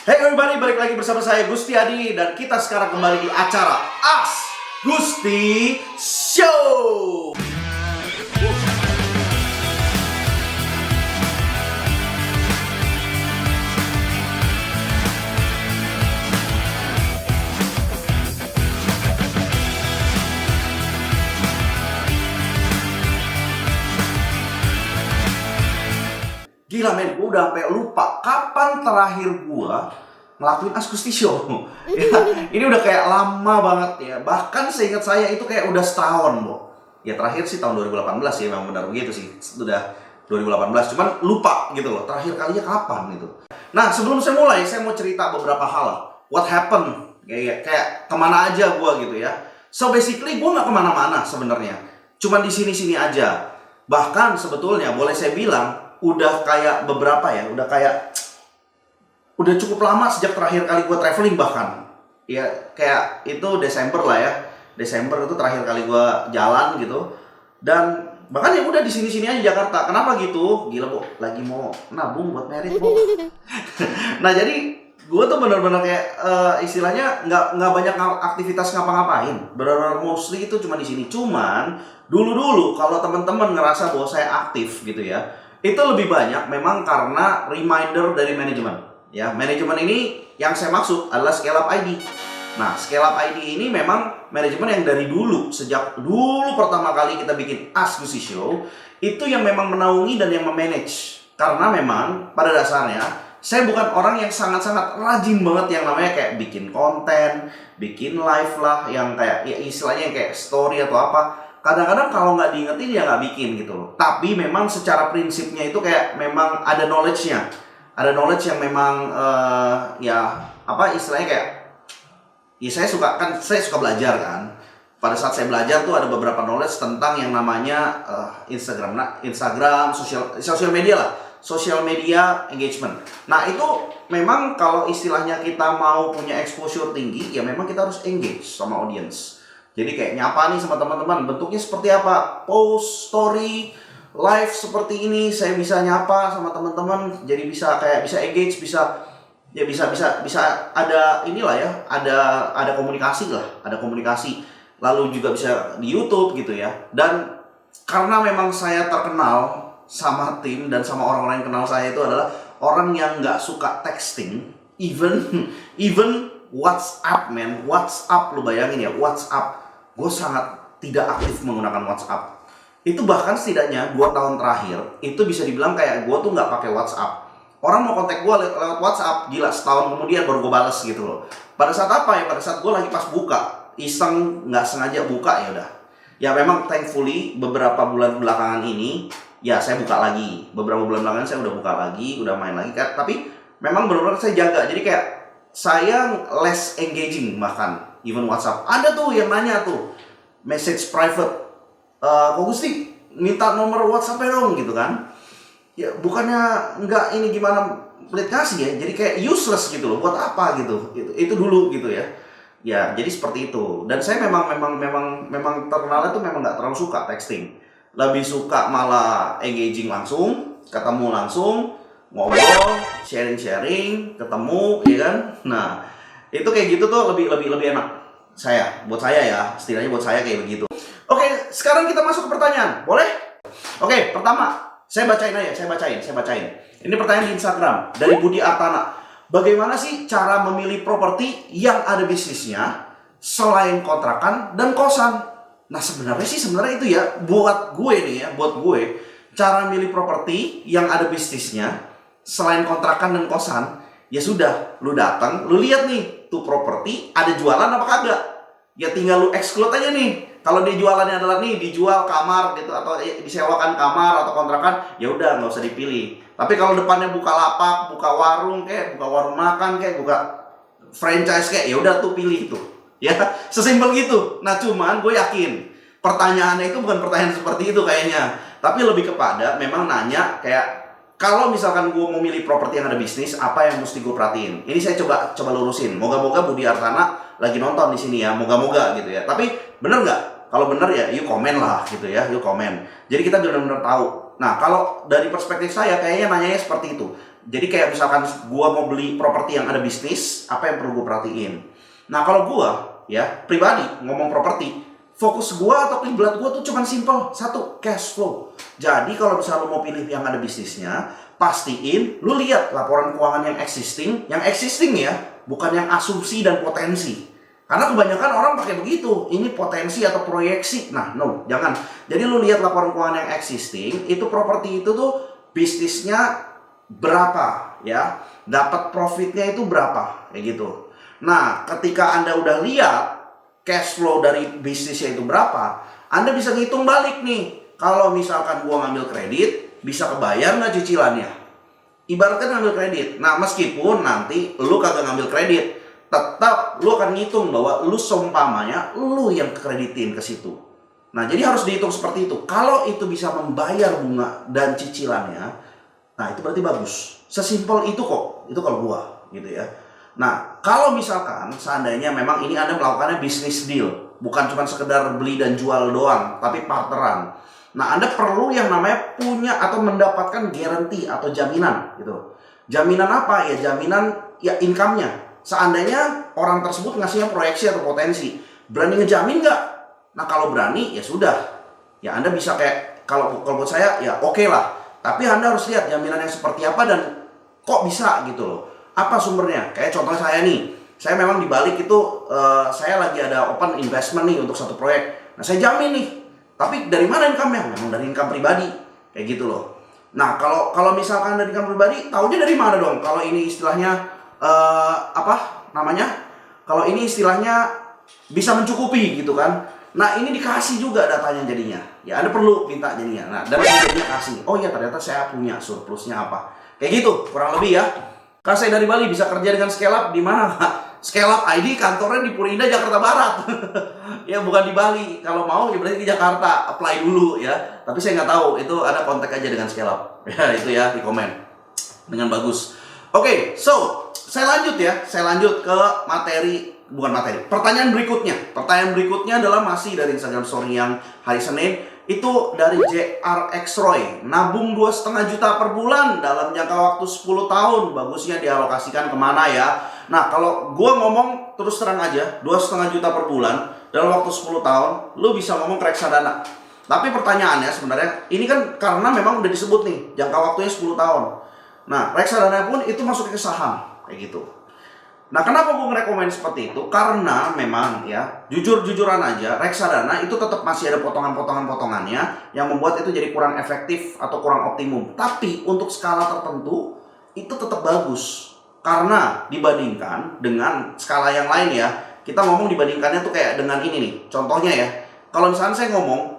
Hey everybody, balik lagi bersama saya Gusti Adi dan kita sekarang kembali di acara Ask Gusti Show. Gila men, gue udah sampai lupa kapan terakhir gue ngelakuin Ask Gusti Show. Ya, ini udah kayak lama banget ya. Bahkan seingat saya itu kayak udah setahun, Bo. Ya terakhir sih tahun 2018 ya, memang benar begitu sih. Udah 2018, cuman lupa gitu loh. Terakhir kalinya kapan gitu. Nah, sebelum saya mulai, saya mau cerita beberapa hal. What happened? Kayak kemana aja gue gitu ya. So basically gue nggak kemana-mana sebenarnya. Cuman di sini-sini aja. Bahkan sebetulnya boleh saya bilang udah kayak beberapa ya, udah cukup lama sejak terakhir kali gue traveling bahkan. Ya kayak itu Desember lah ya. Desember itu terakhir kali gue jalan gitu. Dan bahkan ya udah di sini-sini aja Jakarta. Kenapa gitu? Gila, Bo, lagi mau nabung buat merit, Bo. Nah, jadi gue tuh benar-benar kayak istilahnya nggak banyak aktivitas ngapa-ngapain. Benar-benar mostly itu cuma di sini. Cuman dulu kalau teman-teman ngerasa bahwa saya aktif gitu ya, itu lebih banyak memang karena reminder dari manajemen. Ya, manajemen ini yang saya maksud adalah Scale Up ID. Nah, Scale Up ID ini memang manajemen yang dari dulu, sejak dulu pertama kali kita bikin Ask Gusti Show, itu yang memang menaungi dan yang memanage. Karena memang pada dasarnya saya bukan orang yang sangat-sangat rajin banget yang namanya kayak bikin konten, bikin live lah, yang kayak ya istilahnya yang kayak story atau apa. Kadang-kadang kalau nggak diingetin ya nggak bikin gitu loh. Tapi memang secara prinsipnya itu kayak memang ada knowledge-nya. Ada knowledge yang memang ya apa istilahnya kayak ya saya suka belajar kan. Pada saat saya belajar tuh ada beberapa knowledge tentang yang namanya Instagram, sosial media lah. Social media engagement. Nah itu memang kalau istilahnya kita mau punya exposure tinggi ya memang kita harus engage sama audience. Jadi kayak nyapa nih sama teman-teman, bentuknya seperti apa? Post, story, live seperti ini, saya bisa nyapa sama teman-teman, jadi bisa engage, bisa ada inilah ya, ada komunikasi lah, ada komunikasi. Lalu juga bisa di YouTube gitu ya. Dan karena memang saya terkenal sama tim dan sama orang-orang yang kenal saya itu adalah orang yang nggak suka texting, even WhatsApp, man. WhatsApp, lu bayangin ya, WhatsApp. Gue sangat tidak aktif menggunakan WhatsApp. Itu bahkan setidaknya 2 tahun terakhir, itu bisa dibilang kayak gue tuh nggak pakai WhatsApp. Orang mau kontak gue lewat WhatsApp, gila setahun kemudian baru gue bales gitu loh. Pada saat apa ya? Pada saat gue lagi pas buka, iseng nggak sengaja buka ya udah. Ya memang thankfully beberapa bulan belakangan ini, ya saya buka lagi. Beberapa bulan belakangan saya udah buka lagi, udah main lagi. Tapi memang benar-benar saya jaga. Jadi kayak saya less engaging bahkan. Even WhatsApp, ada tuh yang nanya tuh, message private, Kok Gusti, minta nomor WhatsApp-nya dong gitu kan. Ya bukannya nggak ini gimana pelit kasih ya, jadi kayak useless gitu loh, buat apa gitu, itu dulu gitu ya. Ya jadi seperti itu, dan saya memang terkenalnya tuh memang nggak terlalu suka texting. Lebih suka malah engaging langsung, ketemu langsung, ngobrol, sharing, ketemu, ya kan. Nah, itu kayak gitu tuh lebih enak buat saya ya, setidaknya buat saya kayak begitu. Oke, sekarang kita masuk ke pertanyaan, boleh? Oke, pertama saya bacain. Ini pertanyaan di Instagram dari Budi Artana. Bagaimana sih cara memilih properti yang ada bisnisnya selain kontrakan dan kosan? Nah sebenarnya itu ya buat gue cara milih properti yang ada bisnisnya selain kontrakan dan kosan. Ya sudah, lu datang, lu lihat nih, tuh properti ada jualan apa kagak. Ya tinggal lu exclude aja nih. Kalau dia jualannya adalah nih, dijual kamar gitu, atau disewakan kamar atau kontrakan, ya udah nggak usah dipilih. Tapi kalau depannya buka lapak, buka warung makan buka franchise ya udah tuh pilih tuh. Ya, sesimpel gitu. Nah cuman gue yakin, pertanyaannya itu bukan pertanyaan seperti itu kayaknya. Tapi lebih kepada memang nanya kayak, kalau misalkan gue mau milih properti yang ada bisnis, apa yang mesti gue perhatiin? Ini saya coba lurusin. Moga-moga Budi Artana lagi nonton di sini ya. Moga-moga gitu ya. Tapi bener nggak? Kalau bener ya, yuk komen lah gitu ya. Yuk komen. Jadi kita benar-benar tahu. Nah, kalau dari perspektif saya, kayaknya nanyanya seperti itu. Jadi kayak misalkan gua mau beli properti yang ada bisnis, apa yang perlu gua perhatiin? Nah, kalau gua ya pribadi ngomong properti, fokus gua atau kiblat gua tuh cuman simple, satu, cash flow. Jadi kalau misalnya lu mau pilih yang ada bisnisnya, pastiin lu lihat laporan keuangan yang existing ya, bukan yang asumsi dan potensi. Karena kebanyakan orang pakai begitu, ini potensi atau proyeksi. Nah, no, jangan. Jadi lu lihat laporan keuangan yang existing, itu properti itu tuh bisnisnya berapa ya, dapat profitnya itu berapa, kayak gitu. Nah, ketika Anda udah lihat cash flow dari bisnisnya itu berapa, Anda bisa ngitung balik nih. Kalau misalkan gua ngambil kredit, bisa kebayar nggak cicilannya? Ibaratkan ngambil kredit. Nah, meskipun nanti lu kagak ngambil kredit, tetap lu akan ngitung bahwa lu seumpamanya lu yang kreditin ke situ. Nah, jadi harus dihitung seperti itu. Kalau itu bisa membayar bunga dan cicilannya, nah itu berarti bagus. Sesimpel itu kok. Itu kalau gua gitu ya. Nah, kalau misalkan seandainya memang ini Anda melakukannya bisnis deal, bukan cuma sekedar beli dan jual doang, tapi partneran. Nah, Anda perlu yang namanya punya atau mendapatkan guarantee atau jaminan gitu. Jaminan apa? Ya jaminan ya income-nya. Seandainya orang tersebut ngasihnya proyeksi atau potensi, berani ngejamin nggak? Nah, kalau berani ya sudah. Ya Anda bisa kayak kalau buat saya ya oke lah. Tapi Anda harus lihat jaminan yang seperti apa dan kok bisa gitu loh. Apa sumbernya? Kayak contoh saya nih. Saya memang di balik itu saya lagi ada open investment nih untuk satu proyek. Nah, saya jamin nih. Tapi dari mana income-nya? Memang dari income pribadi. Kayak gitu loh. Nah, kalau misalkan dari income pribadi, taunya dari mana dong? Kalau ini istilahnya apa namanya? Kalau ini istilahnya bisa mencukupi gitu kan. Nah, ini dikasih juga datanya jadinya. Ya, Anda perlu minta jadinya. Nah, dan jadinya kasih. Oh iya, ternyata saya punya surplusnya apa. Kayak gitu, kurang lebih ya. Karena saya dari Bali bisa kerja dengan Scale Up di mana, Pak? Scale Up ID kantornya di Purwinda, Jakarta Barat. Ya, bukan di Bali. Kalau mau ya berarti di Jakarta, apply dulu ya. Tapi saya nggak tahu, itu ada kontak aja dengan Scale Up. Ya, itu ya di komen. Dengan bagus. Oke, so saya lanjut ya. Saya lanjut ke pertanyaan berikutnya adalah masih dari Instagram Story yang hari Senin. Itu dari JRX Roy. Nabung 2,5 juta per bulan dalam jangka waktu 10 tahun. Bagusnya dialokasikan kemana ya? Nah, kalau gue ngomong terus terang aja, 2,5 juta per bulan dalam waktu 10 tahun, lu bisa ngomong ke reksadana. Tapi pertanyaannya sebenarnya, ini kan karena memang udah disebut nih, jangka waktunya 10 tahun. Nah, reksadana pun itu masuk ke saham, kayak gitu. Nah, kenapa gue ngerekomen seperti itu? Karena memang ya, jujur-jujuran aja, reksadana itu tetap masih ada potongan-potongannya yang membuat itu jadi kurang efektif atau kurang optimum. Tapi untuk skala tertentu, itu tetap bagus. Karena dibandingkan dengan skala yang lain ya, kita ngomong dibandingkannya tuh kayak dengan ini nih. Contohnya ya, kalau misalnya saya ngomong,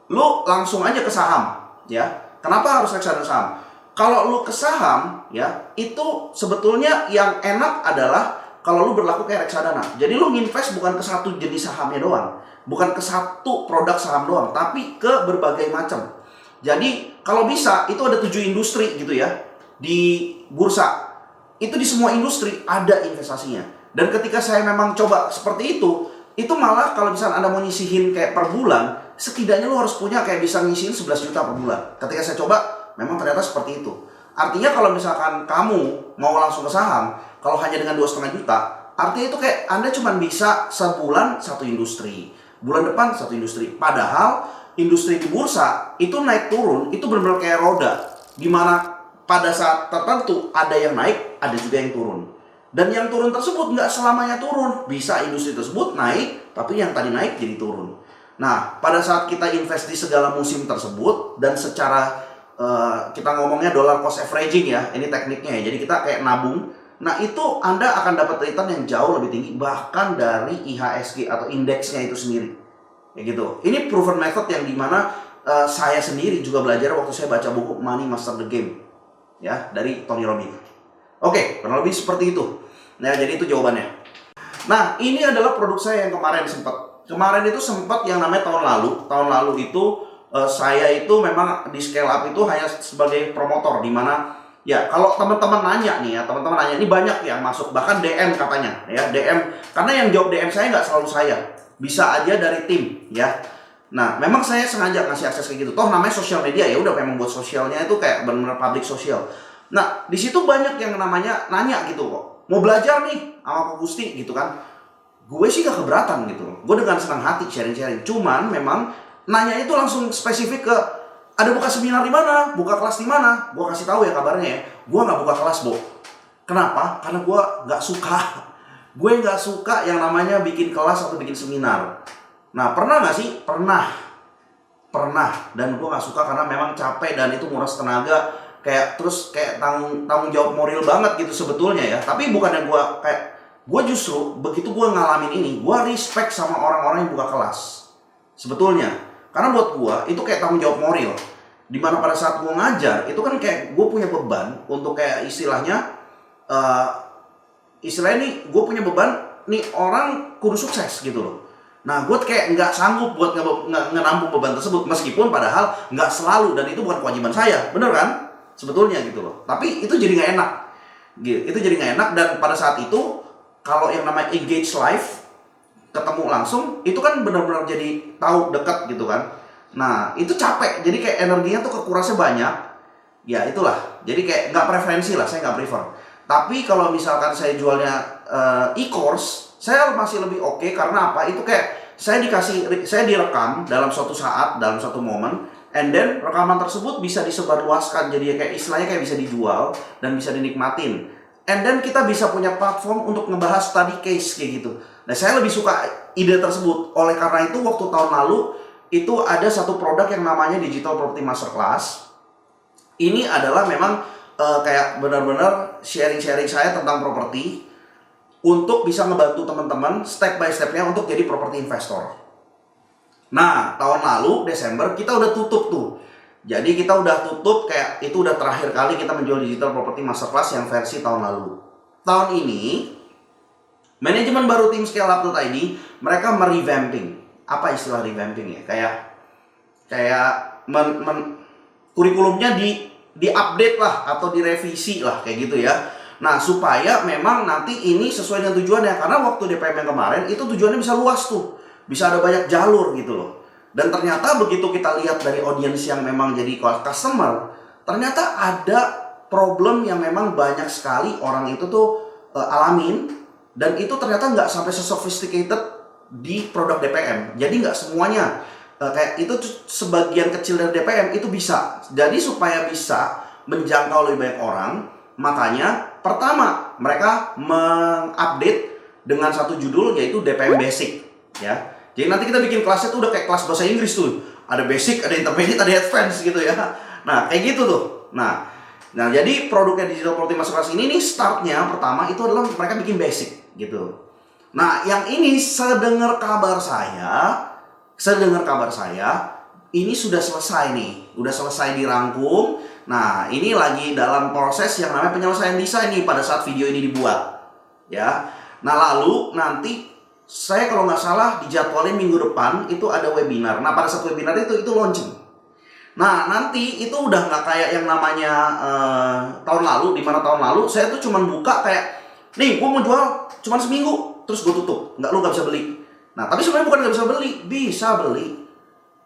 lu langsung aja ke saham, ya. Kenapa harus reksadana saham? Kalau lu ke saham, ya, itu sebetulnya yang enak adalah kalau lu berlaku kayak reksadana. Jadi lu nginvest bukan ke satu jenis sahamnya doang, bukan ke satu produk saham doang, tapi ke berbagai macam. Jadi kalau bisa itu ada 7 industri gitu ya di bursa. Itu di semua industri ada investasinya. Dan ketika saya memang coba seperti itu malah kalau misalnya Anda mau nyisihin kayak per bulan, setidaknya lu harus punya kayak bisa nyisihin 11 juta per bulan. Ketika saya coba, memang ternyata seperti itu. Artinya kalau misalkan kamu mau langsung ke saham, kalau hanya dengan 2,5 juta, artinya itu kayak Anda cuma bisa sebulan satu industri, bulan depan satu industri. Padahal industri di bursa itu naik turun, itu benar-benar kayak roda, dimana pada saat tertentu ada yang naik, ada juga yang turun. Dan yang turun tersebut nggak selamanya turun, bisa industri tersebut naik, tapi yang tadi naik jadi turun. Nah, pada saat kita invest di segala musim tersebut dan secara kita ngomongnya dollar cost averaging ya, ini tekniknya ya. Jadi kita kayak nabung. Nah, itu Anda akan dapat return yang jauh lebih tinggi bahkan dari IHSG atau indeksnya itu sendiri. Kayak gitu. Ini proven method yang dimana saya sendiri juga belajar waktu saya baca buku Money Master the Game ya, dari Tony Robbins. Oke, kurang lebih seperti itu. Nah, jadi itu jawabannya. Nah, ini adalah produk saya yang kemarin itu sempat yang namanya tahun lalu. Tahun lalu itu saya itu memang di Scale Up itu hanya sebagai promotor, di mana ya kalau teman-teman nanya nih ya, teman-teman nanya ini banyak yang masuk, bahkan DM katanya ya, DM, karena yang jawab DM saya nggak selalu saya, bisa aja dari tim ya. Nah, memang saya sengaja ngasih akses kayak gitu. Toh namanya sosial media ya, udah memang buat sosialnya itu kayak benar-benar public sosial. Nah, di situ banyak yang namanya nanya gitu kok. Mau belajar nih sama Kak Gusti gitu kan. Gue sih gak keberatan gitu loh. Gue dengan senang hati sharing-sharing. Cuman memang nanya itu langsung spesifik ke ada buka seminar di mana, buka kelas di mana. Gue kasih tahu ya kabarnya ya. Gue nggak buka kelas, Bo. Kenapa? Karena gue nggak suka. Gue nggak suka yang namanya bikin kelas atau bikin seminar. Nah, pernah nggak sih? Pernah. Dan gue nggak suka karena memang capek dan itu nguras tenaga. Kayak tanggung jawab moral banget gitu sebetulnya ya. Tapi bukannya gue justru begitu gue ngalamin ini, gue respect sama orang-orang yang buka kelas. Sebetulnya, karena buat gue itu kayak tanggung jawab moral. Dimana pada saat gue ngajar, itu kan kayak gue punya beban untuk kayak uh, istilahnya nih gue punya beban nih orang kudu sukses gitu loh. Nah, gue kayak nggak sanggup buat ngenampung beban tersebut, meskipun padahal nggak selalu dan itu bukan kewajiban saya, bener kan? Sebetulnya gitu loh. Tapi itu jadi nggak enak, gitu. Itu jadi nggak enak dan pada saat itu kalau yang namanya engage live, ketemu langsung, itu kan benar-benar jadi tahu dekat gitu kan. Nah, itu capek, jadi kayak energinya tuh kekurasnya banyak. Ya itulah, jadi kayak nggak preferensi lah, saya nggak prefer. Tapi kalau misalkan saya jualnya e-course, saya masih lebih oke karena apa? Itu kayak saya direkam dalam suatu saat, dalam suatu momen, and then rekaman tersebut bisa disebarluaskan, jadi kayak istilahnya kayak bisa dijual dan bisa dinikmatin. And then kita bisa punya platform untuk ngebahas study case kayak gitu. Nah, saya lebih suka ide tersebut. Oleh karena itu waktu tahun lalu itu ada satu produk yang namanya Digital Property Masterclass. Ini adalah memang kayak benar-benar sharing-sharing saya tentang properti untuk bisa ngebantu teman-teman step by stepnya untuk jadi property investor. Nah, tahun lalu Desember kita udah tutup tuh. Jadi kita udah tutup, kayak itu udah terakhir kali kita menjual Digital Property Masterclass yang versi tahun lalu. Tahun ini manajemen baru tim ScaleUp.id mereka merevamping. Apa istilah revamping ya? Kayak kurikulumnya di-update lah atau direvisi lah kayak gitu ya. Nah, supaya memang nanti ini sesuai dengan tujuannya, karena waktu DPM yang kemarin itu tujuannya bisa luas tuh. Bisa ada banyak jalur gitu loh. Dan ternyata begitu kita lihat dari audiens yang memang jadi customer, ternyata ada problem yang memang banyak sekali orang itu tuh alamin, dan itu ternyata nggak sampai sophisticated di produk DPM. Jadi nggak semuanya kayak itu sebagian kecil dari DPM itu bisa. Jadi supaya bisa menjangkau lebih banyak orang, makanya pertama mereka mengupdate dengan satu judul yaitu DPM Basic ya. Jadi nanti kita bikin kelasnya tuh udah kayak kelas bahasa Inggris tuh. Ada basic, ada intermediate, ada advance gitu ya. Nah, kayak gitu tuh. Nah, jadi produknya Digital Property Masterclass ini nih startnya pertama itu adalah mereka bikin basic gitu. Nah, yang ini sedengar kabar saya ini sudah selesai nih. Udah selesai dirangkum. Nah, ini lagi dalam proses yang namanya penyelesaian desain nih pada saat video ini dibuat. Ya. Nah, lalu nanti saya kalau nggak salah dijadwalin minggu depan itu ada webinar. Nah, pada saat webinar itu launching. Nah, nanti itu udah nggak kayak yang namanya tahun lalu. Di mana tahun lalu saya tuh cuman buka kayak, nih gue mau jual cuman seminggu, terus gue tutup. Lu nggak bisa beli. Nah, tapi sebenarnya bukan nggak bisa beli.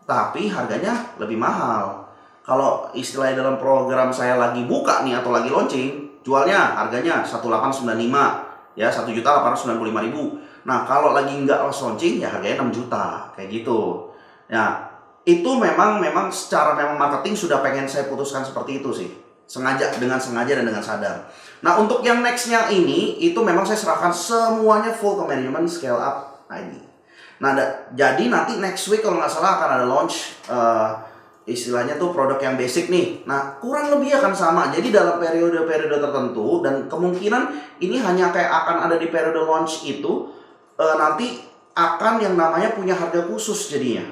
Tapi harganya lebih mahal. Kalau istilahnya dalam program saya lagi buka nih atau lagi launching, jualnya harganya 1.895 ya, 1.895.000. Nah, kalau lagi nggak launching ya harganya 6 juta kayak gitu. Ya, itu memang secara marketing sudah pengen saya putuskan seperti itu sih. Dengan sengaja dan dengan sadar. Nah, untuk yang nextnya ini itu memang saya serahkan semuanya full ke manajemen ScaleUp.id. Nah, jadi nanti next week kalau nggak salah akan ada launch istilahnya tuh produk yang basic nih. Nah, kurang lebih akan sama. Jadi dalam periode-periode tertentu dan kemungkinan ini hanya kayak akan ada di periode launch itu nanti akan yang namanya punya harga khusus jadinya.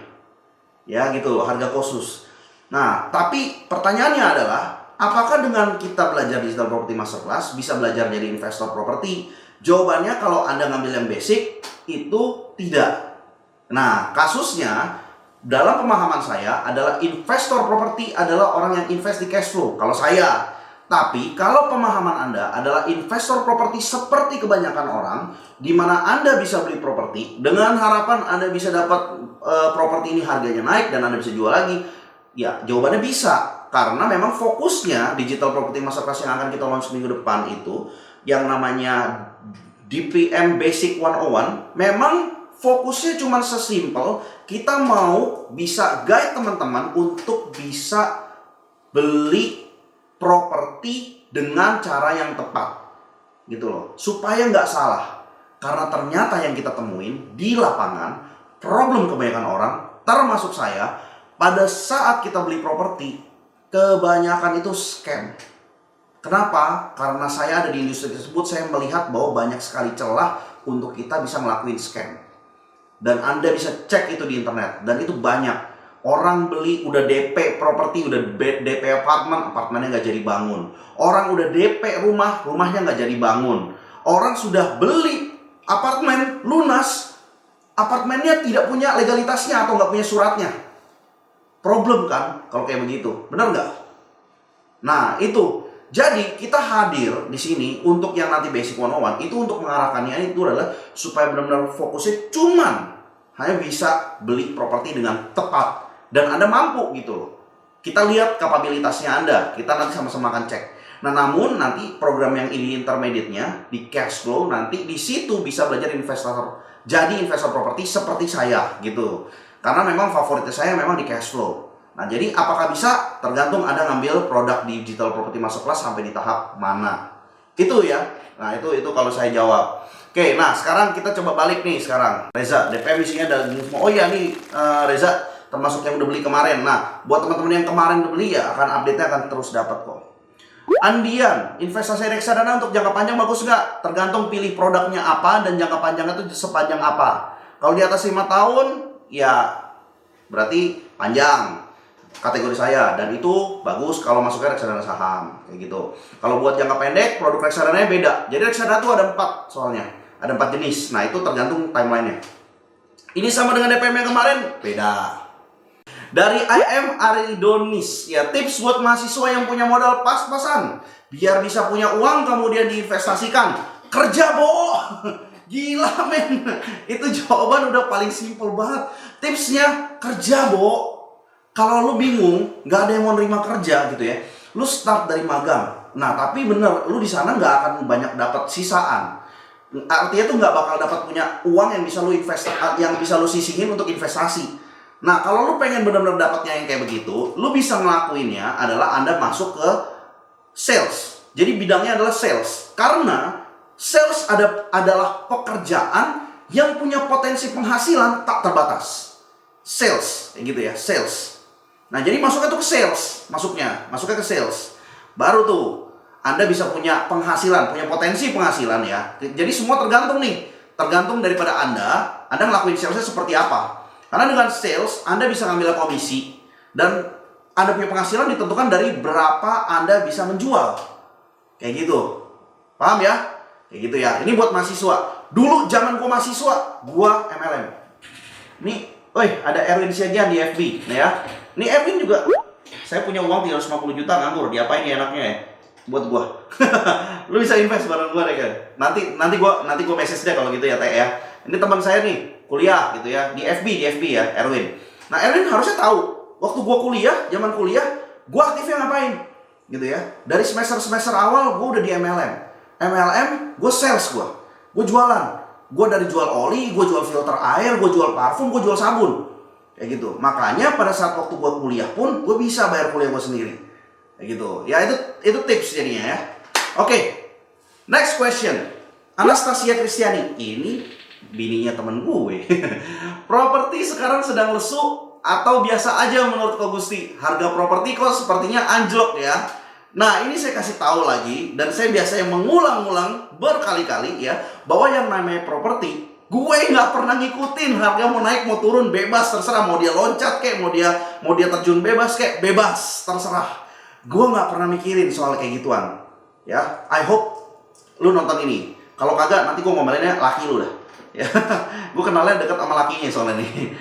Ya gitu loh, harga khusus. Nah, tapi pertanyaannya adalah apakah dengan kita belajar Digital Property Masterclass bisa belajar jadi investor properti? Jawabannya kalau Anda ngambil yang basic itu tidak. Nah, kasusnya dalam pemahaman saya adalah investor properti adalah orang yang invest di cash flow. Kalau saya, tapi kalau pemahaman Anda adalah investor properti seperti kebanyakan orang, di mana Anda bisa beli properti dengan harapan Anda bisa dapat properti ini harganya naik dan Anda bisa jual lagi, ya jawabannya bisa. Karena memang fokusnya Digital Property Masterclass yang akan kita launch minggu depan itu yang namanya DPM Basic 101, memang fokusnya cuma sesimpel kita mau bisa guide teman-teman untuk bisa beli properti dengan cara yang tepat, gitu loh, supaya nggak salah. Karena ternyata yang kita temuin di lapangan, problem kebanyakan orang, termasuk saya, pada saat kita beli properti kebanyakan itu scam. Kenapa? Karena saya ada di industri tersebut, saya melihat bahwa banyak sekali celah untuk kita bisa ngelakuin scam. Dan Anda bisa cek itu di internet, dan itu banyak. Orang beli udah DP properti, udah DP apartemen, apartemennya nggak jadi bangun. Orang udah DP rumah, rumahnya nggak jadi bangun. Orang sudah beli apartemen lunas, apartemennya tidak punya legalitasnya atau nggak punya suratnya. Problem kan kalau kayak begitu, benar nggak? Nah itu, jadi kita hadir di sini untuk yang nanti Basic 101 itu untuk mengarahkannya itu adalah supaya benar-benar fokusnya cuman hanya bisa beli properti dengan tepat dan Anda mampu gitu loh. Kita lihat kapabilitasnya Anda, kita nanti sama-sama akan cek. Nah namun nanti program yang ini intermediate-nya di cash flow, nanti di situ bisa belajar investor, jadi investor properti seperti saya gitu. Karena memang favoritnya saya memang di cash flow. Nah, jadi apakah bisa? Tergantung Anda ngambil produk Digital Property Masterclass sampai di tahap mana. Itu ya. Nah, itu kalau saya jawab. Oke, nah sekarang kita coba balik nih sekarang. Reza, DPM isinya ada oh iya nih Reza termasuk yang udah beli kemarin. Nah, buat teman-teman yang kemarin udah beli ya akan update-nya akan terus dapat kok. Andian, investasi reksadana untuk jangka panjang bagus nggak? Tergantung pilih produknya apa dan jangka panjangnya itu sepanjang apa. Kalau di atas 5 tahun ya berarti panjang kategori saya, dan itu bagus kalau masuknya reksadana saham kayak gitu. Kalau buat jangka pendek produk reksadananya beda. Jadi reksadana itu ada 4 soalnya, ada 4 jenis. Nah itu tergantung timelinenya. Ini sama dengan DPM yang kemarin? Beda. Dari IM Aridonis ya, tips buat mahasiswa yang punya modal pas-pasan biar bisa punya uang kemudian diinvestasikan. Kerja Bo. Gila men, itu jawaban udah paling simpel banget. Tipsnya kerja Bo. Kalau lu bingung, nggak ada yang mau nerima kerja gitu ya, lu start dari magang. Nah tapi bener, lu di sana nggak akan banyak dapat sisaan. Artinya tuh nggak bakal dapat punya uang yang bisa lu yang bisa lu sisihin untuk investasi. Nah kalau lu pengen bener-bener dapatnya yang kayak begitu, lu bisa ngelakuinnya adalah Anda masuk ke sales. Jadi bidangnya adalah sales. Karena sales adalah pekerjaan yang punya potensi penghasilan tak terbatas. Sales, kayak gitu ya, sales. Nah jadi masuknya tuh ke sales, masuknya ke sales. Baru tuh Anda bisa punya penghasilan, punya potensi penghasilan ya. Jadi semua tergantung daripada Anda ngelakuin salesnya seperti apa. Karena dengan sales Anda bisa ngambil komisi dan Anda punya penghasilan ditentukan dari berapa Anda bisa menjual. Kayak gitu. Paham ya? Kayak gitu ya. Ini buat mahasiswa. Dulu zaman gua mahasiswa, gua MLM. Nih, ada Erwin Siagian di FB, nah ya. Nih Erwin juga, saya punya uang 350 juta nganggur, diapain ya enaknya ya? Buat gua. Lu bisa invest bareng gua deh kan. Nanti gua message deh kalau gitu ya Teh ya. Ini teman saya nih, kuliah gitu ya, di FB ya, Erwin. Nah, Erwin harusnya tahu, waktu gua kuliah, zaman kuliah, gua aktifnya ngapain? Gitu ya. Dari semester awal gua udah di MLM, gua sales gua jualan. Gue dari jual oli, gue jual filter air, gue jual parfum, gue jual sabun. Kayak gitu. Makanya pada saat waktu gue kuliah pun, gue bisa bayar kuliah gue sendiri. Kayak gitu. Ya itu tips jadinya ya. Oke. Next question. Anastasia Kristiani. Ini bininya temen gue. Properti sekarang sedang lesu atau biasa aja menurut Ko Gusti? Harga properti kok sepertinya anjlok ya. Nah ini saya kasih tahu lagi, dan saya biasanya mengulang-ulang berkali-kali ya, bahwa yang namanya properti, gue nggak pernah ngikutin harga mau naik mau turun, bebas terserah, mau dia loncat kek, mau dia terjun bebas kek, bebas terserah. Gue nggak pernah mikirin soal kayak gituan ya. I hope lu nonton ini. Kalau kagak nanti gue ngomelinnya laki lu dah ya. Gue kenalnya deket sama lakinya soalnya nih.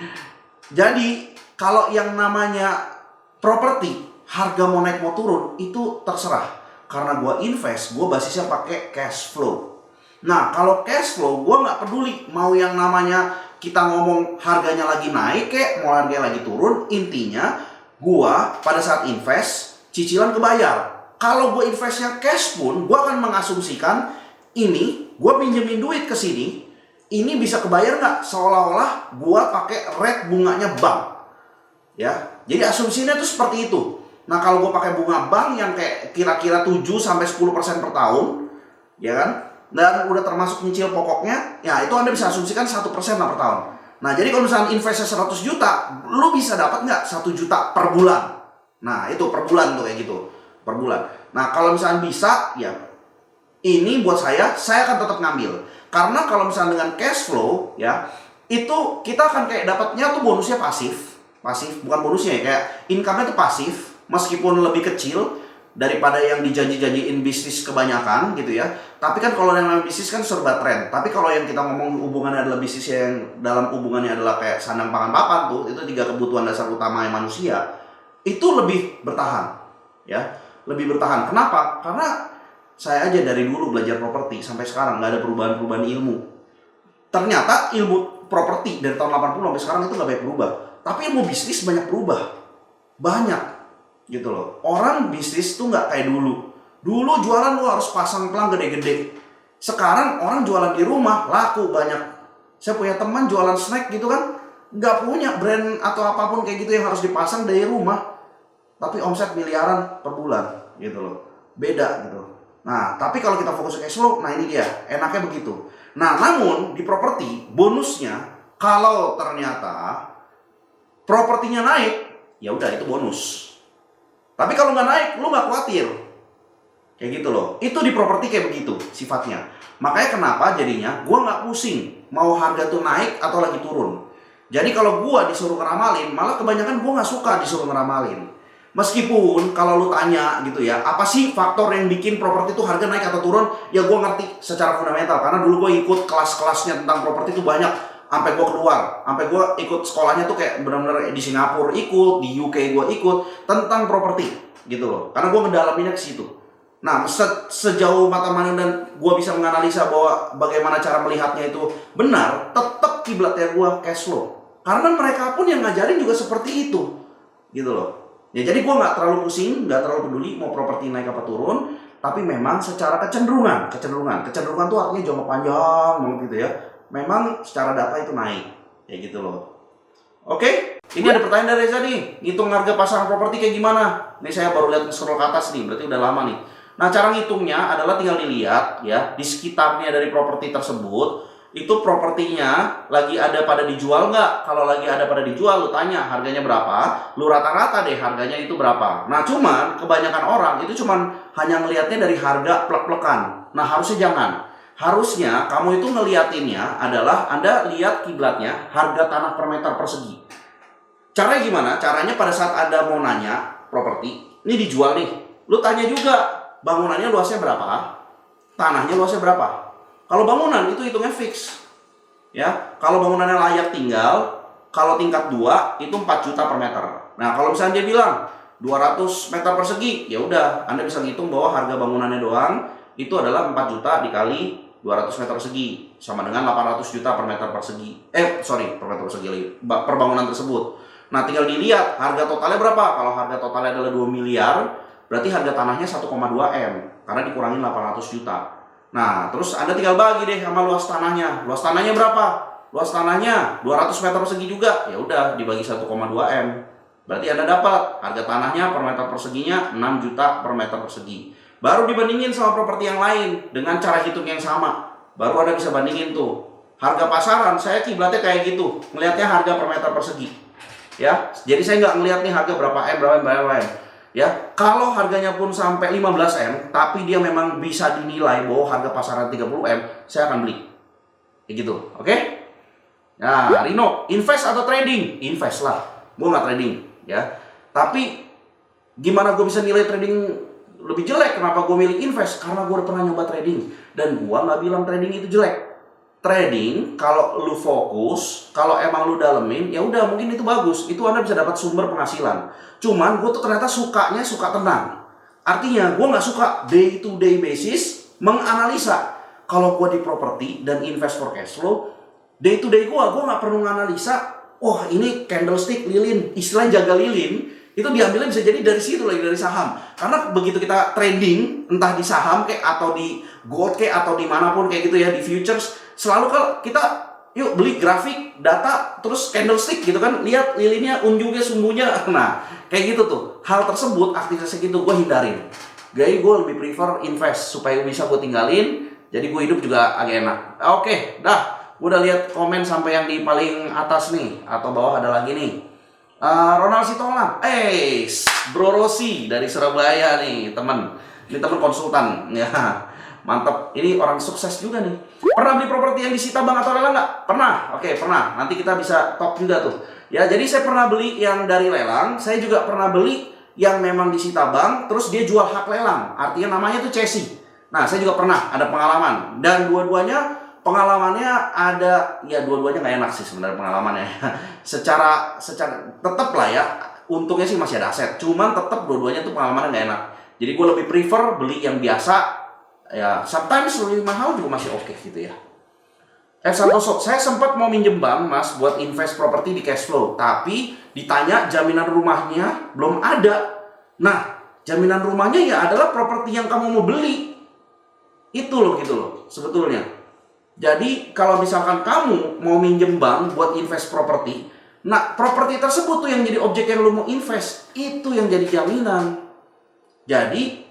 Jadi kalau yang namanya properti, harga mau naik mau turun itu terserah. Karena gue invest, gue basisnya pakai cash flow. Nah kalau cash flow gue nggak peduli mau yang namanya kita ngomong harganya lagi naik kek, mau harganya lagi turun. Intinya gue pada saat invest, cicilan kebayar. Kalau gue investnya cash pun, gue akan mengasumsikan ini, gue pinjemin duit ke sini, ini bisa kebayar nggak? Seolah-olah gue pakai rate bunganya bank. Ya, jadi asumsinya tuh seperti itu. Nah, kalau gue pakai bunga bank yang kayak kira-kira 7-10% per tahun, ya kan? Dan udah termasuk nyicil pokoknya, ya itu Anda bisa asumsikan 1% lah per tahun. Nah, jadi kalau misalnya investnya 100 juta, lu bisa dapat nggak 1 juta per bulan? Nah, itu per bulan tuh kayak gitu. Per bulan. Nah, kalau misalnya bisa, ya ini buat saya akan tetap ngambil. Karena kalau misalnya dengan cash flow, ya, itu kita akan kayak dapatnya tuh bonusnya pasif, bukan bonusnya ya, kayak income-nya tuh pasif, meskipun lebih kecil daripada yang dijanji-janjiin bisnis kebanyakan gitu ya. Tapi kan kalau yang namanya bisnis kan serba tren. Tapi kalau yang kita ngomong hubungannya adalah bisnis yang dalam hubungannya adalah kayak sandang pangan papan tuh, itu 3 kebutuhan dasar utama yang manusia, itu lebih bertahan, ya. Lebih bertahan. Kenapa? Karena saya aja dari dulu belajar properti sampai sekarang nggak ada perubahan-perubahan ilmu. Ternyata ilmu properti dari tahun 80 sampai sekarang itu nggak banyak berubah. Tapi ilmu bisnis banyak berubah. Banyak. Gitu loh. Orang bisnis tuh nggak kayak dulu. Dulu jualan lu harus pasang pelang gede-gede. Sekarang orang jualan di rumah laku banyak. Saya punya teman jualan snack gitu kan, nggak punya brand atau apapun kayak gitu yang harus dipasang dari rumah. Tapi omset miliaran per bulan gitu loh. Beda gitu. Nah, tapi kalau kita fokus ke cash flow, nah ini dia, enaknya begitu. Nah, namun di properti bonusnya kalau ternyata propertinya naik, ya udah itu bonus. Tapi kalau nggak naik, lu nggak khawatir. Kayak gitu loh. Itu di properti kayak begitu sifatnya. Makanya kenapa jadinya gue nggak pusing mau harga tuh naik atau lagi turun. Jadi kalau gue disuruh ngeramalin, malah kebanyakan gue nggak suka disuruh ngeramalin. Meskipun kalau lu tanya gitu ya, apa sih faktor yang bikin properti itu harga naik atau turun? Ya gue ngerti secara fundamental, karena dulu gue ikut kelas-kelasnya tentang properti itu banyak. Sampai gue keluar, sampai gue ikut sekolahnya tuh kayak benar-benar di Singapura ikut, di UK gue ikut tentang properti gitu loh. Karena gue ngedalaminnya ke situ. Nah, sejauh mata mandang dan gue bisa menganalisa bahwa bagaimana cara melihatnya itu benar, tetap kiblatnya gue cash flow. Karena mereka pun yang ngajarin juga seperti itu, gitu loh. Ya jadi gue nggak terlalu pusing, nggak terlalu peduli mau properti naik apa turun, tapi memang secara kecenderungan tuh artinya jangka panjang banget gitu ya. Memang secara data itu naik, kayak gitu loh. Oke, ini ada pertanyaan dari Reza nih, ngitung harga pasaran properti kayak gimana? Ini saya baru lihat scroll ke atas nih, berarti udah lama nih. Nah, cara ngitungnya adalah tinggal dilihat ya di sekitarnya dari properti tersebut. Itu propertinya lagi ada pada dijual nggak? Kalau lagi ada pada dijual, lu tanya harganya berapa, lu rata-rata deh harganya itu berapa. Nah, cuman kebanyakan orang itu cuman hanya ngelihatnya dari harga plek-plekan. Nah, harusnya jangan. Harusnya kamu itu ngeliatinnya adalah Anda lihat kiblatnya harga tanah per meter persegi. Caranya gimana? Caranya pada saat Anda mau nanya properti, ini dijual nih, lu tanya juga bangunannya luasnya berapa, tanahnya luasnya berapa. Kalau bangunan itu hitungnya fix. Ya, kalau bangunannya layak tinggal, kalau tingkat 2 itu 4 juta per meter. Nah, kalau misalnya dia bilang 200 meter persegi, ya udah, Anda bisa ngitung bahwa harga bangunannya doang itu adalah 4 juta dikali 200 meter persegi sama dengan 800 juta per meter persegi. Per meter persegi lagi, per bangunan tersebut. Nah, tinggal dilihat harga totalnya berapa. Kalau harga totalnya adalah 2 miliar, berarti harga tanahnya 1,2 M karena dikurangin 800 juta. Nah, terus Anda tinggal bagi deh sama luas tanahnya. Luas tanahnya berapa? Luas tanahnya 200 meter persegi juga. Ya udah, dibagi 1,2 M. Berarti Anda dapat harga tanahnya per meter perseginya 6 juta per meter persegi. Baru dibandingin sama properti yang lain dengan cara hitung yang sama. Baru Anda bisa bandingin tuh. Harga pasaran saya kiblatnya kayak gitu. Ngelihatnya harga per meter persegi. Ya, jadi saya nggak ngelihat nih harga berapa M. Ya, kalau harganya pun sampai 15 M, tapi dia memang bisa dinilai bahwa harga pasaran 30 M, saya akan beli. Kayak gitu, oke? Nah, Rino, invest atau trading? Invest lah, gue nggak trading, ya. Tapi gimana gue bisa nilai trading lebih jelek? Kenapa gue milih invest? Karena gue udah pernah nyoba trading dan gue nggak bilang trading itu jelek. Trading kalau lu fokus, kalau emang lu dalemin, ya udah mungkin itu bagus. Itu Anda bisa dapat sumber penghasilan. Cuman gue tuh ternyata sukanya suka tenang. Artinya gue nggak suka day to day basis menganalisa. Kalau gue di properti dan invest for cash flow, day to day gue nggak perlu menganalisa. Oh, ini candlestick lilin, istilah jaga lilin itu diambilnya bisa jadi dari situ lagi, dari saham. Karena begitu kita trading, entah di saham kayak atau di gold kayak atau dimanapun kayak gitu ya, di futures, selalu kalau kita yuk beli grafik, data, terus candlestick gitu kan, lihat lilinnya, unjunya, sumbunya, nah kayak gitu tuh. Hal tersebut, aktivitas gitu gue hindarin. Jadi gue lebih prefer invest supaya bisa gue tinggalin, jadi gue hidup juga agak enak. Oke, dah, gue udah lihat komen sampai yang di paling atas nih, atau bawah ada lagi nih. Ronald Sitolang, Bro Rossi dari Surabaya nih, temen. Ini temen konsultan, ya. Mantap, ini orang sukses juga nih. Pernah beli properti yang disita bank atau lelang nggak? Pernah, oke pernah. Nanti kita bisa talk juga tuh. Ya, jadi saya pernah beli yang dari lelang. Saya juga pernah beli yang memang disita bank, terus dia jual hak lelang. Artinya namanya tuh cesi. Nah, saya juga pernah ada pengalaman. Dan dua-duanya pengalamannya ada, ya dua-duanya nggak enak sih sebenarnya pengalamannya. secara tetap lah ya. Untungnya sih masih ada aset. Cuman tetap dua-duanya tuh pengalamannya nggak enak. Jadi gue lebih prefer beli yang biasa. Ya, sometimes lebih mahal juga masih oke gitu ya. Santoso, saya sempat mau minjem bank mas buat invest properti di cash flow, tapi ditanya jaminan rumahnya belum ada. Nah, jaminan rumahnya ya adalah properti yang kamu mau beli. Itu loh gitu loh sebetulnya. Jadi kalau misalkan kamu mau minjem bank buat invest properti, nah properti tersebut tuh yang jadi objek yang lu mau invest, itu yang jadi jaminan. Jadi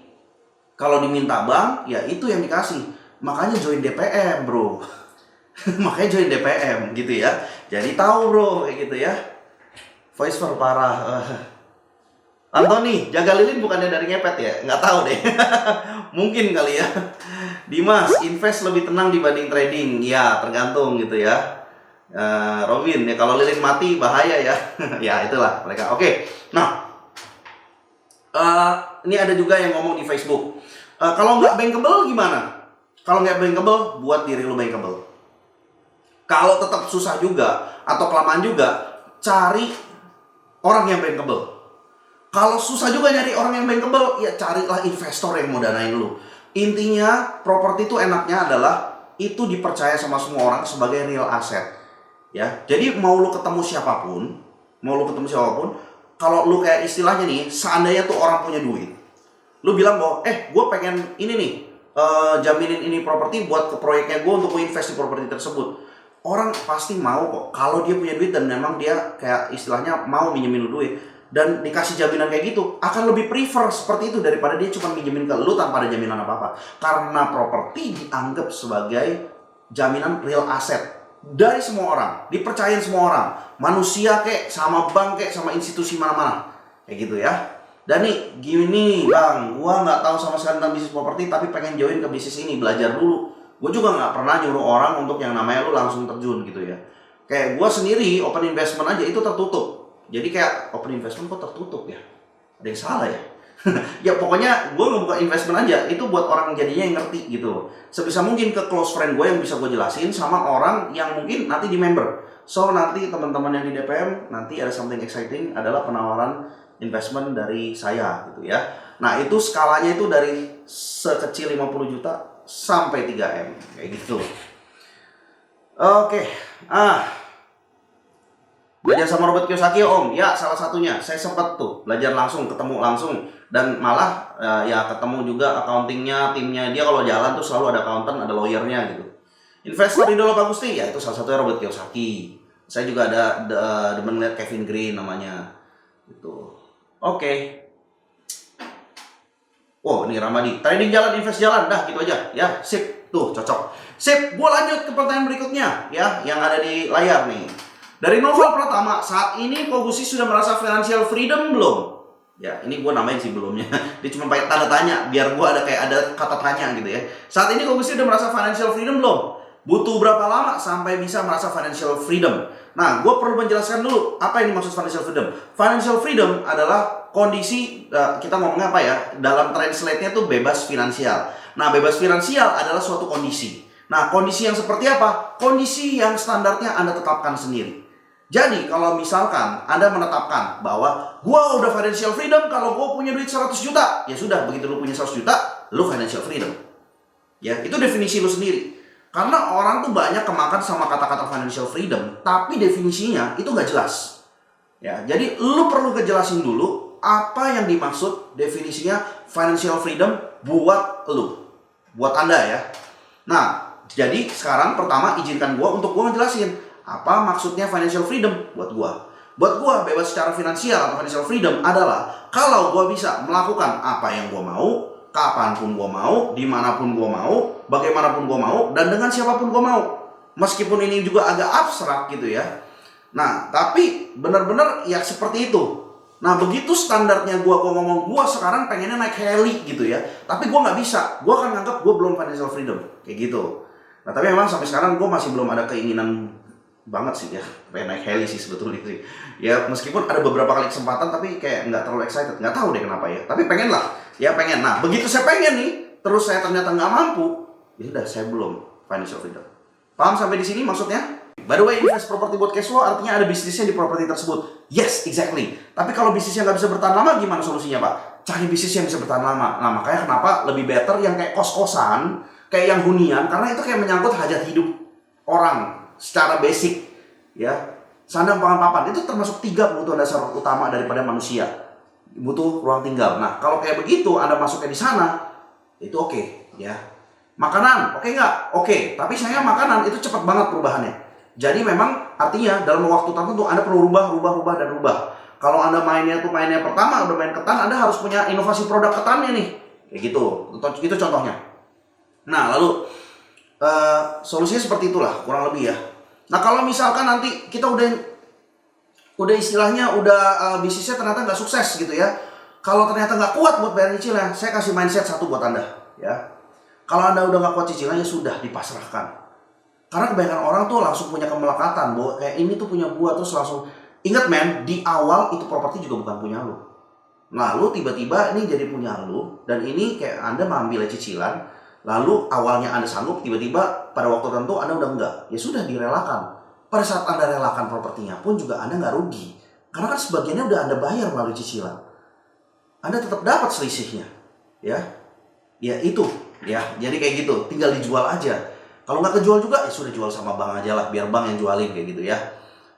kalau diminta bank, ya itu yang dikasih. Makanya join DPM, bro. Makanya join DPM, gitu ya. Jadi tahu, bro, kayak gitu ya. Voice for parah. Antoni, jaga lilin bukannya dari ngepet ya? Nggak tahu deh. Mungkin kali ya. Dimas, invest lebih tenang dibanding trading. Ya, tergantung gitu ya. Robin, ya kalau lilin mati bahaya ya. Ya, itulah mereka. Oke. Nah, ini ada juga yang ngomong di Facebook. Kalau nggak bankable gimana? Kalau nggak bankable, buat diri lu bankable. Kalau tetap susah juga atau kelamaan juga, cari orang yang bankable. Kalau susah juga nyari orang yang bankable, ya carilah investor yang mau danain lu. Intinya, properti itu enaknya adalah itu dipercaya sama semua orang sebagai real asset. Ya, jadi mau lu ketemu siapapun, kalau lu kayak istilahnya nih, seandainya tuh orang punya duit. Lu bilang bahwa, gue pengen ini nih, jaminin ini properti buat ke proyeknya gue untuk invest di properti tersebut. Orang pasti mau kok, kalau dia punya duit dan memang dia kayak istilahnya mau minjemin lu duit dan dikasih jaminan kayak gitu, akan lebih prefer seperti itu daripada dia cuma minjemin ke lu tanpa ada jaminan apa-apa. Karena properti dianggap sebagai jaminan real asset dari semua orang, dipercayain semua orang, manusia kek, sama bank kek, sama institusi mana-mana, kayak gitu ya. Dan nih, gini bang, gua nggak tahu sama sekali tentang bisnis properti, tapi pengen join ke bisnis ini, belajar dulu. Gue juga nggak pernah nyuruh orang untuk yang namanya lu langsung terjun gitu ya. Kayak gua sendiri, open investment aja itu tertutup. Jadi kayak open investment kok tertutup ya? Ada yang salah ya? Ya pokoknya gue ngebuka investment aja, itu buat orang jadinya yang ngerti gitu. Sebisa mungkin ke close friend gue yang bisa gue jelasin, sama orang yang mungkin nanti di member. So nanti teman-teman yang di DPM, nanti ada something exciting, adalah penawaran investment dari saya gitu ya. Nah itu skalanya itu dari sekecil 50 juta sampai 3M kayak gitu. Oke. Belajar sama Robert Kiyosaki om, ya salah satunya. Saya sempat tuh belajar langsung, ketemu langsung. Dan malah ya ketemu juga accountingnya, timnya. Dia kalau jalan tuh selalu ada accountant, ada lawyernya gitu. Investor idola Pak Gusti, ya itu salah satunya Robert Kiyosaki. Saya juga ada demen lihat Kevin Green namanya gitu. Oke. Wow, ini Ramadi. Trading jalan, invest jalan. Dah, gitu aja. Ya, sip. Tuh, cocok. Sip, gua lanjut ke pertanyaan berikutnya. Ya, yang ada di layar nih. Dari Novel Pratama, saat ini Kogusi sudah merasa financial freedom belum? Ya, ini gua namain sih belumnya. Dia cuma pakai tanda tanya, biar gua ada kayak ada kata tanya gitu ya. Saat ini Kogusi sudah merasa financial freedom belum? Butuh berapa lama sampai bisa merasa financial freedom? Nah, gue perlu menjelaskan dulu apa yang dimaksud financial freedom. Financial freedom adalah kondisi, kita ngomongnya apa ya, dalam translate-nya tuh bebas finansial. Nah, bebas finansial adalah suatu kondisi. Nah, kondisi yang seperti apa? Kondisi yang standarnya Anda tetapkan sendiri. Jadi, kalau misalkan Anda menetapkan bahwa gue udah financial freedom kalau gue punya duit 100 juta. Ya sudah, begitu lu punya 100 juta, lu financial freedom. Ya, itu definisi lu sendiri. Karena orang tuh banyak kemakan sama kata-kata financial freedom, tapi definisinya itu nggak jelas. Ya, jadi lu perlu kejelasin dulu apa yang dimaksud definisinya financial freedom buat lu, buat Anda ya. Nah, jadi sekarang pertama izinkan gue untuk gue ngejelasin apa maksudnya financial freedom buat gue. Buat gue bebas secara finansial atau financial freedom adalah kalau gue bisa melakukan apa yang gue mau, kapanpun gue mau, dimanapun gue mau, bagaimanapun gue mau, dan dengan siapapun gue mau. Meskipun ini juga agak abstrak gitu ya. Nah, tapi benar-benar ya seperti itu. Nah, begitu standarnya gue ngomong, gue sekarang pengennya naik heli gitu ya. Tapi gue nggak bisa, gue akan nganggap gue belum financial freedom, kayak gitu. Nah, tapi memang sampai sekarang gue masih belum ada keinginan banget sih ya, pengen naik heli sih sebetulnya sih. Ya meskipun ada beberapa kali kesempatan, tapi kayak nggak terlalu excited, nggak tahu deh kenapa ya. Tapi pengen lah, ya pengen. Nah, begitu saya pengen nih, terus saya ternyata nggak mampu, ya udah saya belum financial freedom. Paham sampai di sini maksudnya? By the way, invest property buat cash flow artinya ada bisnisnya di properti tersebut. Yes, exactly. Tapi kalau bisnisnya nggak bisa bertahan lama, gimana solusinya, Pak? Cari bisnis yang bisa bertahan lama. Nah, makanya kenapa lebih better yang kayak kos-kosan, kayak yang hunian, karena itu kayak menyangkut hajat hidup orang secara basic. Ya, sandang, pangan, papan, itu termasuk 3 kebutuhan dasar utama daripada manusia. Butuh ruang tinggal. Nah, kalau kayak begitu, Anda masuknya di sana, itu oke, ya. Makanan, oke nggak? Oke, tapi saya makanan itu cepat banget perubahannya. Jadi memang artinya dalam waktu tertentu Anda perlu rubah. Kalau Anda mainnya pertama udah main ketan, Anda harus punya inovasi produk ketannya nih. Kayak gitu. Itu contohnya. Nah, lalu solusinya seperti itulah kurang lebih ya. Nah, kalau misalkan nanti kita udah istilahnya bisnisnya ternyata nggak sukses gitu ya. Kalau ternyata nggak kuat buat bayar cicilan, saya kasih mindset satu buat Anda ya. Kalau Anda udah nggak kuat cicilan, ya sudah dipasrahkan. Karena kebanyakan orang tuh langsung punya kemelekatan bahwa kayak ini tuh punya gua, terus langsung ingat men, di awal itu properti juga bukan punya lu. Nah, lu tiba-tiba ini jadi punya lu, dan ini kayak Anda mengambil cicilan, lalu awalnya Anda sanggup, tiba-tiba pada waktu tertentu Anda udah enggak. Ya sudah direlakan. Pada saat Anda relakan propertinya pun juga Anda nggak rugi. Karena kan sebagiannya udah Anda bayar melalui cicilan. Anda tetap dapat selisihnya. Ya. Ya itu, ya. Jadi kayak gitu, tinggal dijual aja. Kalau nggak kejual juga, ya sudah jual sama bank aja lah, biar bank yang jualin kayak gitu ya.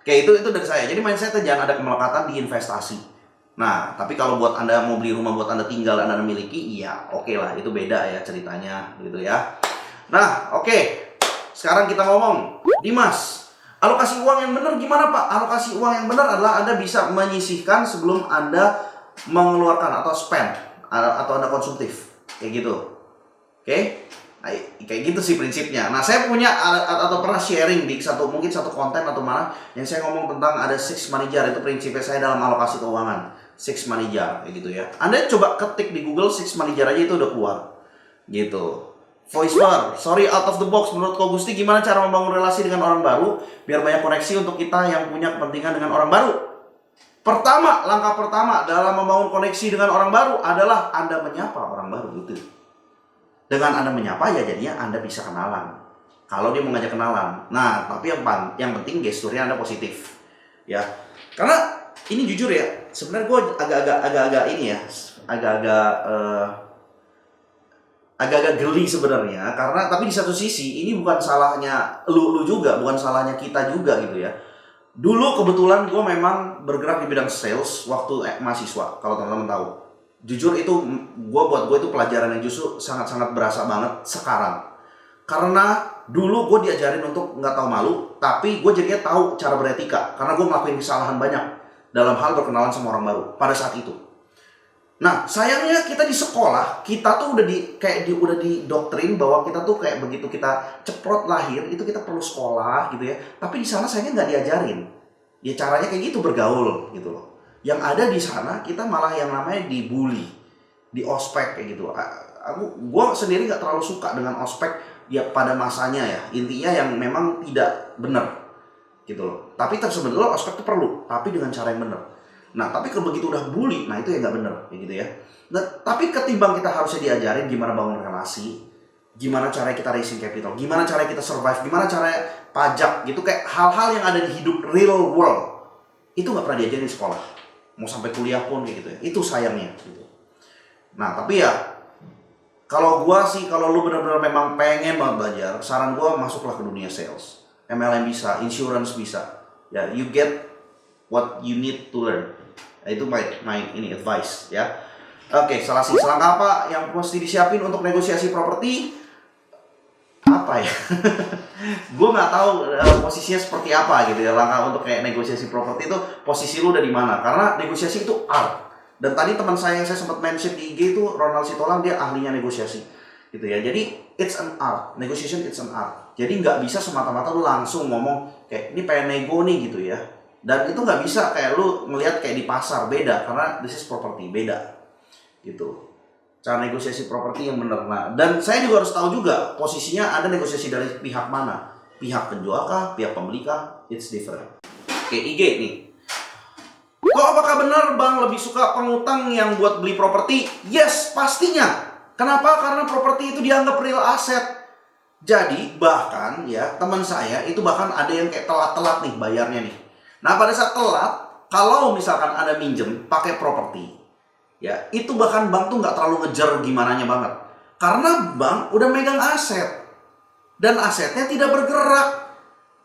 Kayak itu dari saya. Jadi mindsetnya jangan ada kemelekatan di investasi. Nah, tapi kalau buat Anda mau beli rumah buat Anda tinggal, Anda miliki, ya oke lah, itu beda ya ceritanya gitu ya. Nah, oke. Sekarang kita ngomong, Dimas, alokasi uang yang benar gimana Pak? Alokasi uang yang benar adalah Anda bisa menyisihkan sebelum Anda mengeluarkan atau spend atau Anda konsumtif. Kayak gitu. Oke? Nah, kayak gitu sih prinsipnya. Nah, saya punya atau pernah sharing di mungkin satu konten atau mana yang saya ngomong tentang ada 6 money jar. Itu prinsipnya saya dalam alokasi keuangan. 6 money jar kayak gitu ya. Anda coba ketik di Google 6 money jar aja, itu udah keluar. Gitu. Voice bar, sorry out of the box. Menurut Ko Gusti, gimana cara membangun relasi dengan orang baru biar banyak koneksi untuk kita yang punya kepentingan dengan orang baru? Langkah pertama dalam membangun koneksi dengan orang baru adalah Anda menyapa orang baru gitu. Dengan Anda menyapa, ya jadinya Anda bisa kenalan. Kalau dia mengajak kenalan. Nah, tapi yang penting gesturnya Anda positif. Ya. Karena ini jujur ya, sebenarnya gue agak-agak ini ya, agak-agak geli sebenarnya. Karena tapi di satu sisi ini bukan salahnya lu juga, bukan salahnya kita juga gitu ya. Dulu kebetulan gue memang bergerak di bidang sales waktu mahasiswa, kalau teman-teman tahu. Jujur itu buat gue itu pelajaran yang justru sangat-sangat berasa banget sekarang. Karena dulu gue diajarin untuk nggak tahu malu, tapi gue jadinya tahu cara beretika. Karena gue ngelakuin kesalahan banyak dalam hal berkenalan sama orang baru pada saat itu. Nah, sayangnya kita di sekolah, kita tuh udah didoktrin bahwa kita tuh kayak begitu kita ceprot lahir, itu kita perlu sekolah gitu ya. Tapi di sana sayangnya nggak diajarin. Ya caranya kayak gitu, bergaul gitu loh. Yang ada di sana kita malah yang namanya dibully, di ospek kayak gitu. Gue sendiri nggak terlalu suka dengan ospek ya pada masanya ya. Intinya yang memang tidak benar gitu loh. Tapi sebenarnya ospek itu perlu, tapi dengan cara yang benar. Nah, tapi kalau begitu udah bully, nah itu yang nggak benar kayak gitu ya. Nah, tapi ketimbang kita harusnya diajarin gimana bangun relasi, gimana cara kita raising capital, gimana cara kita survive, gimana cara pajak gitu, kayak hal-hal yang ada di hidup real world, itu nggak pernah diajarin di sekolah. Mau sampai kuliah pun kayak gitu ya. Itu sayangnya gitu. Nah, tapi ya kalau lu benar-benar memang pengen banget belajar, saran gua masuklah ke dunia sales. MLM bisa, insurance bisa. Ya, you get what you need to learn. Itu my ini advice ya. Oke, selangkah apa yang mesti disiapin untuk negosiasi properti? Apa ya? Gue nggak tahu posisinya seperti apa gitu ya. Langkah untuk kayak negosiasi properti itu posisi lu udah di mana? Karena negosiasi itu art. Dan tadi teman saya yang saya sempat mention di IG itu Ronald Sitolang, dia ahlinya negosiasi gitu ya. Jadi it's an art, negotiation it's an art. Jadi nggak bisa semata-mata lu langsung ngomong kayak ini pengen nego nih gitu ya. Dan itu nggak bisa kayak lu ngelihat kayak di pasar, beda karena this is property, beda gitu. Cara negosiasi properti yang benar. Nah, dan saya juga harus tahu juga posisinya ada negosiasi dari pihak mana. Pihak penjual kah, pihak pembeli kah? It's different. Oke, IG nih. Kok apakah benar Bang lebih suka pengutang yang buat beli properti? Yes, pastinya. Kenapa? Karena properti itu dianggap real asset. Jadi bahkan ya teman saya itu bahkan ada yang kayak telat-telat nih bayarnya nih. Nah pada saat telat, kalau misalkan ada minjem pakai properti, ya itu bahkan bank tuh nggak terlalu ngejar gimananya banget. Karena bank udah megang aset. Dan asetnya tidak bergerak.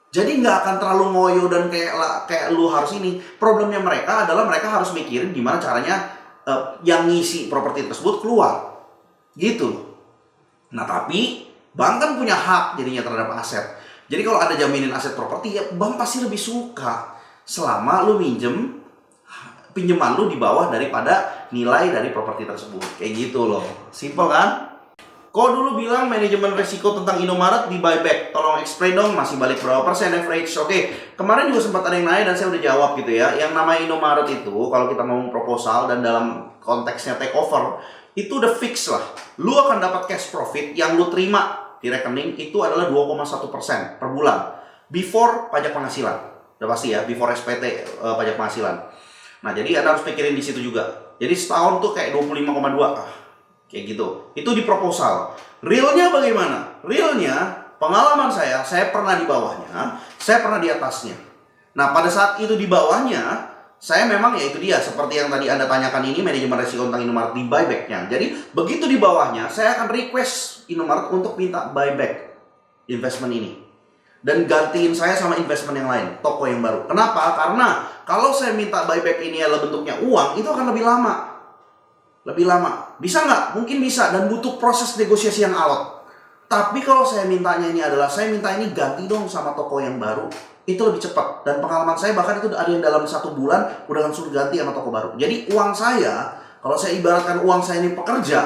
Jadi nggak akan terlalu ngoyo dan kayak lu harus ini. Problemnya mereka adalah mereka harus mikirin gimana caranya yang ngisi properti tersebut keluar. Gitu. Nah tapi bank kan punya hak jadinya terhadap aset. Jadi kalau ada jaminan aset properti ya bank pasti lebih suka. Selama lu pinjaman lu di bawah daripada nilai dari properti tersebut. Kayak gitu loh. Simple kan? Kok dulu bilang manajemen resiko tentang Indomaret di buyback. Tolong explain dong, masih balik berapa persen average? Oke, kemarin juga sempat ada yang nanya dan saya udah jawab gitu ya. Yang namanya Indomaret itu, kalau kita ngomong proposal dan dalam konteksnya takeover, itu udah fix lah. Lu akan dapat cash profit yang lu terima di rekening itu adalah 2,1% per bulan. Before pajak penghasilan. Udah pasti ya, before SPT pajak penghasilan. Nah, jadi Anda harus pikirin di situ juga. Jadi setahun tuh kayak 25,2. Kayak gitu. Itu di proposal. Realnya bagaimana? Realnya, pengalaman saya pernah di bawahnya, saya pernah di atasnya. Nah, pada saat itu di bawahnya, saya memang ya itu dia, seperti yang tadi Anda tanyakan ini, manajemen resiko tentang Indomaret di buybacknya. Jadi, begitu di bawahnya, saya akan request Indomaret untuk minta buyback investment ini. Dan gantiin saya sama investment yang lain, toko yang baru. Kenapa? Karena kalau saya minta buyback ini adalah bentuknya uang, itu akan lebih lama. Lebih lama. Bisa nggak? Mungkin bisa dan butuh proses negosiasi yang alot. Tapi kalau saya mintanya ini adalah, saya minta ini ganti dong sama toko yang baru, itu lebih cepat. Dan pengalaman saya bahkan itu ada yang dalam 1 bulan udah langsung ganti sama toko baru. Jadi uang saya, kalau saya ibaratkan uang saya ini pekerja,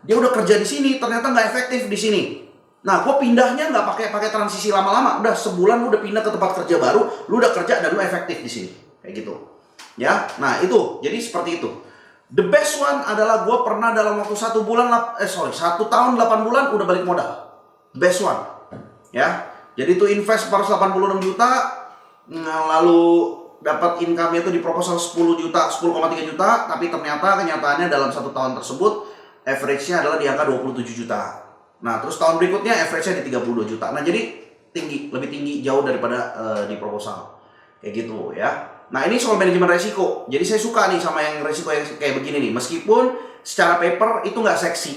dia udah kerja di sini, ternyata nggak efektif di sini. Nah, gue pindahnya nggak pakai transisi lama-lama. Udah sebulan lu udah pindah ke tempat kerja baru, lu udah kerja dan lu efektif di sini. Kayak gitu. Ya, nah itu. Jadi seperti itu. The best one adalah gue pernah dalam waktu 1 tahun 8 bulan udah balik modal. Best one. Ya. Jadi itu invest 486 juta, lalu dapat income-nya itu di proposal 10 juta, 10,3 juta, tapi ternyata kenyataannya dalam 1 tahun tersebut average-nya adalah di angka 27 juta. Nah, terus tahun berikutnya average-nya di 32 juta. Nah, jadi tinggi, lebih tinggi jauh daripada di proposal. Kayak gitu ya. Nah, ini soal manajemen resiko. Jadi saya suka nih sama yang resiko yang kayak begini nih. Meskipun secara paper itu nggak seksi.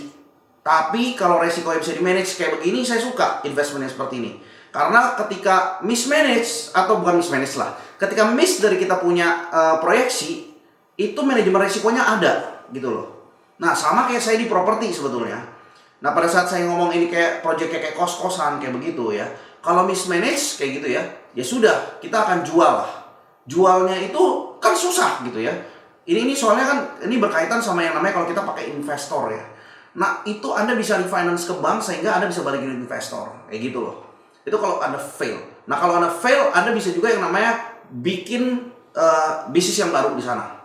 Tapi kalau resiko yang bisa di-manage kayak begini, saya suka investment yang seperti ini. Karena ketika mismanage, atau bukan mismanage lah. Ketika miss dari kita punya proyeksi, itu manajemen resikonya ada gitu loh. Nah, sama kayak saya di properti sebetulnya. Nah, pada saat saya ngomong ini kayak project kayak kos-kosan kayak begitu ya. Kalau mismanage kayak gitu ya, ya sudah, kita akan jual lah. Jualnya itu kan susah gitu ya. Ini soalnya kan ini berkaitan sama yang namanya kalau kita pakai investor ya. Nah, itu Anda bisa refinance ke bank sehingga Anda bisa balikin investor. Kayak gitu loh. Itu kalau Anda fail. Nah, kalau Anda fail, Anda bisa juga yang namanya bikin bisnis yang baru di sana.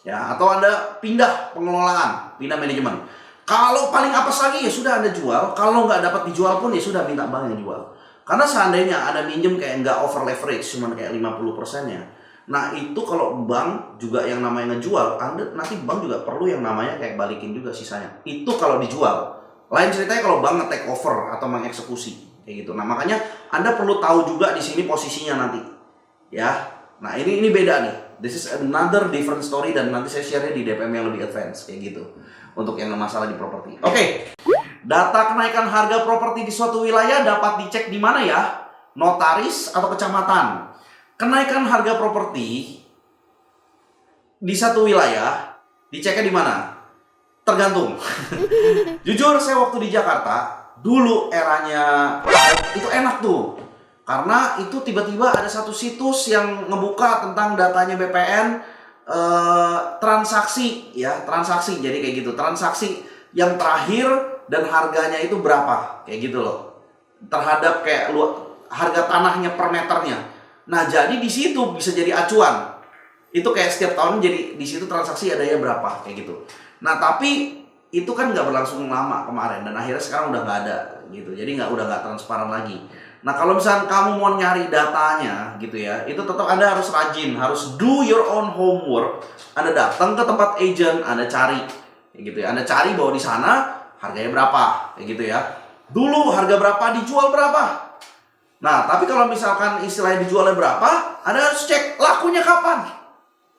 Ya, atau Anda pindah pengelolaan, pindah manajemen. Kalau paling apes lagi ya sudah Anda jual. Kalau nggak dapat dijual pun ya sudah minta bank yang jual. Karena seandainya Anda minjem kayak nggak over leverage, cuma kayak 50%-nya. Nah, itu kalau bank juga yang namanya ngejual, Anda nanti bank juga perlu yang namanya kayak balikin juga sisanya. Itu kalau dijual. Lain ceritanya kalau bank nge-take over atau mengeksekusi kayak gitu. Nah, makanya Anda perlu tahu juga di sini posisinya nanti. Ya. Nah, ini beda nih. This is another different story dan nanti saya share di DPM yang lebih advance kayak gitu. Untuk yang masalah di properti. Oke. Data kenaikan harga properti di suatu wilayah dapat dicek di mana ya? Notaris atau kecamatan? Kenaikan harga properti di satu wilayah, diceknya di mana? Tergantung. Jujur saya waktu di Jakarta, dulu eranya itu enak tuh. Karena itu tiba-tiba ada satu situs yang ngebuka tentang datanya BPN, transaksi ya, transaksi. Jadi kayak gitu, transaksi yang terakhir dan harganya itu berapa, kayak gitu loh. Terhadap kayak harga tanahnya per meternya. Nah, jadi di situ bisa jadi acuan. Itu kayak setiap tahun jadi di situ transaksi adanya berapa, kayak gitu. Nah, tapi itu kan nggak berlangsung lama kemarin dan akhirnya sekarang udah nggak ada gitu. Jadi udah nggak transparan lagi. Nah, kalau misalnya kamu mau nyari datanya gitu ya, itu tetap Anda harus rajin, harus do your own homework. Anda datang ke tempat agent, Anda cari kayak gitu ya. Anda cari bahwa di sana harganya berapa, kayak gitu ya. Dulu harga berapa, dijual berapa. Nah, tapi kalau misalkan istilahnya dijualnya berapa, Anda harus cek lakunya kapan.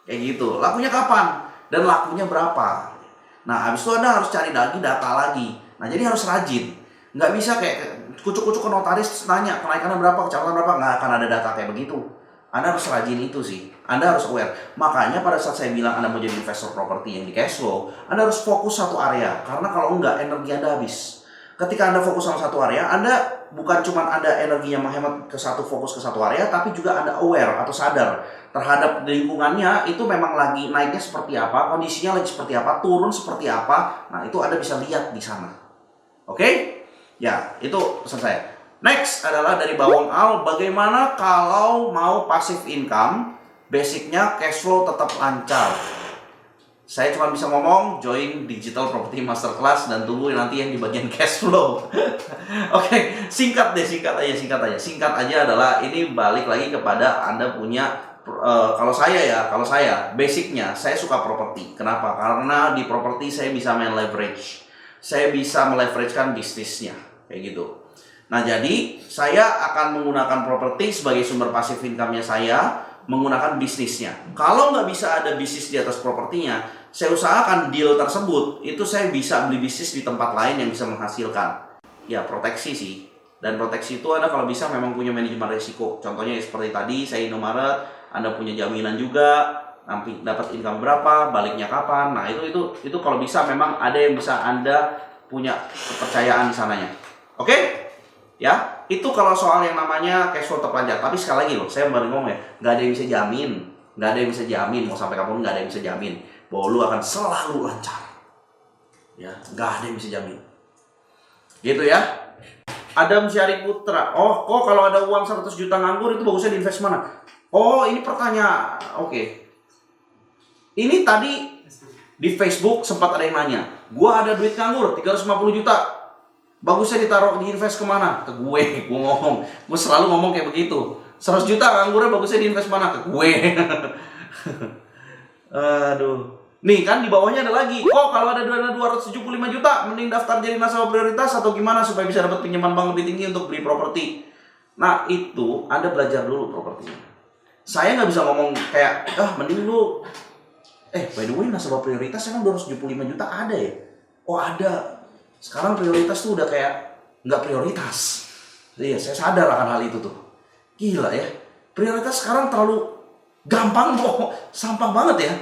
Kayak gitu, lakunya kapan dan lakunya berapa. Nah, habis itu Anda harus cari lagi data lagi. Nah, jadi harus rajin. Nggak bisa kayak kucuk-kucuk ke notaris nanya kenaikannya berapa, kecamatan berapa, nggak akan ada data kayak begitu. Anda harus rajin itu sih. Anda harus aware. Makanya pada saat saya bilang Anda mau jadi investor properti yang di cash flow, Anda harus fokus satu area. Karena kalau enggak, energi Anda habis. Ketika Anda fokus sama satu area, Anda bukan cuma ada energinya menghemat fokus ke satu area, tapi juga Anda aware atau sadar terhadap lingkungannya itu memang lagi naiknya seperti apa, kondisinya lagi seperti apa, turun seperti apa. Nah, itu Anda bisa lihat di sana. Oke? Ya, itu pesan saya. Next adalah dari Bawang Al, bagaimana kalau mau passive income, basicnya cash flow tetap lancar. Saya cuma bisa ngomong, join Digital Property Masterclass dan tunggu nanti yang di bagian cash flow. Oke, singkat aja. Singkat aja adalah ini balik lagi kepada Anda punya kalau saya basicnya saya suka properti. Kenapa? Karena di properti saya bisa main leverage. Saya bisa meleveragekan bisnisnya, kayak gitu. Nah, jadi saya akan menggunakan properti sebagai sumber passive income-nya saya, menggunakan bisnisnya. Kalau nggak bisa ada bisnis di atas propertinya, saya usahakan deal tersebut itu saya bisa beli bisnis di tempat lain yang bisa menghasilkan. Ya, proteksi sih. Dan proteksi itu Anda kalau bisa memang punya manajemen risiko. Contohnya seperti tadi, saya Indomaret, Anda punya jaminan juga, nanti dapat income berapa, baliknya kapan. Nah, itu kalau bisa memang ada yang bisa Anda punya kepercayaan di sananya. Oke? Ya, itu kalau soal yang namanya cash flow terpanjang. Tapi sekali lagi loh, saya baru ngomong ya, nggak ada yang bisa jamin. Nggak ada yang bisa jamin, mau sampai kapan nggak ada yang bisa jamin bahwa lu akan selalu lancar. Ya, nggak ada yang bisa jamin. Gitu ya. Adam Syari Putra. Oh, kok kalau ada uang 100 juta nganggur itu bagusnya diinvest mana? Oh, ini pertanyaan. Oke. Ini tadi di Facebook sempat ada yang nanya. Gua ada duit nganggur 350 juta. Bagusnya ditaruh diinvest kemana? Ke gue ngomong. Gue selalu ngomong kayak begitu. 100 juta nganggurnya bagusnya diinvest mana? Ke gue. Aduh. Nih kan di bawahnya ada lagi. Oh, kalau ada dana 275 juta, mending daftar jadi nasabah prioritas atau gimana supaya bisa dapat pinjaman bank lebih tinggi untuk beli properti. Nah, itu Anda belajar dulu propertinya. Saya nggak bisa ngomong kayak, mending lu by the way nasabah prioritas emang 275 juta ada ya? Oh, ada. Sekarang prioritas tuh udah kayak nggak prioritas. Iya, saya sadar akan hal itu tuh. Gila ya. Prioritas sekarang terlalu gampang kok. Sampah banget ya.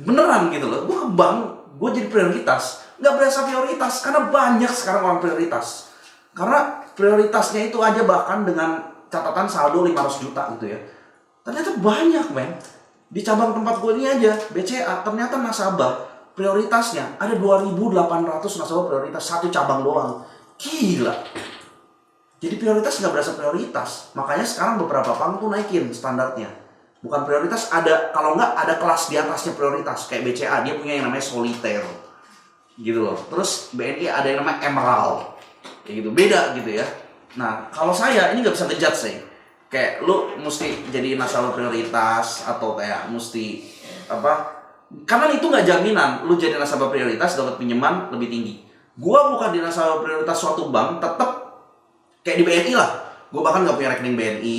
Beneran gitu loh. Gue ke bank, gue jadi prioritas. Nggak berasa prioritas. Karena banyak sekarang orang prioritas. Karena prioritasnya itu aja bahkan dengan catatan saldo 500 juta gitu ya. Ternyata banyak men. Di cabang tempat gue ini aja, BCA, ternyata nasabah prioritasnya ada 2.800 nasabah prioritas, satu cabang doang. Gila. Jadi prioritas nggak berasa prioritas. Makanya sekarang beberapa bank tuh naikin standarnya. Bukan prioritas, ada kalau nggak ada kelas di atasnya prioritas. Kayak BCA, dia punya yang namanya solitaire. Gitu loh. Terus BNI ada yang namanya emerald. Kayak gitu, beda gitu ya. Nah, kalau saya ini nggak bisa ngejudge sih. Kayak lu mesti jadi nasabah prioritas atau kayak mesti apa? Karena itu nggak jaminan lu jadi nasabah prioritas dapat pinjaman lebih tinggi. Gua bukan di nasabah prioritas suatu bank, tetap kayak di BNI lah. Gua bahkan nggak punya rekening BNI.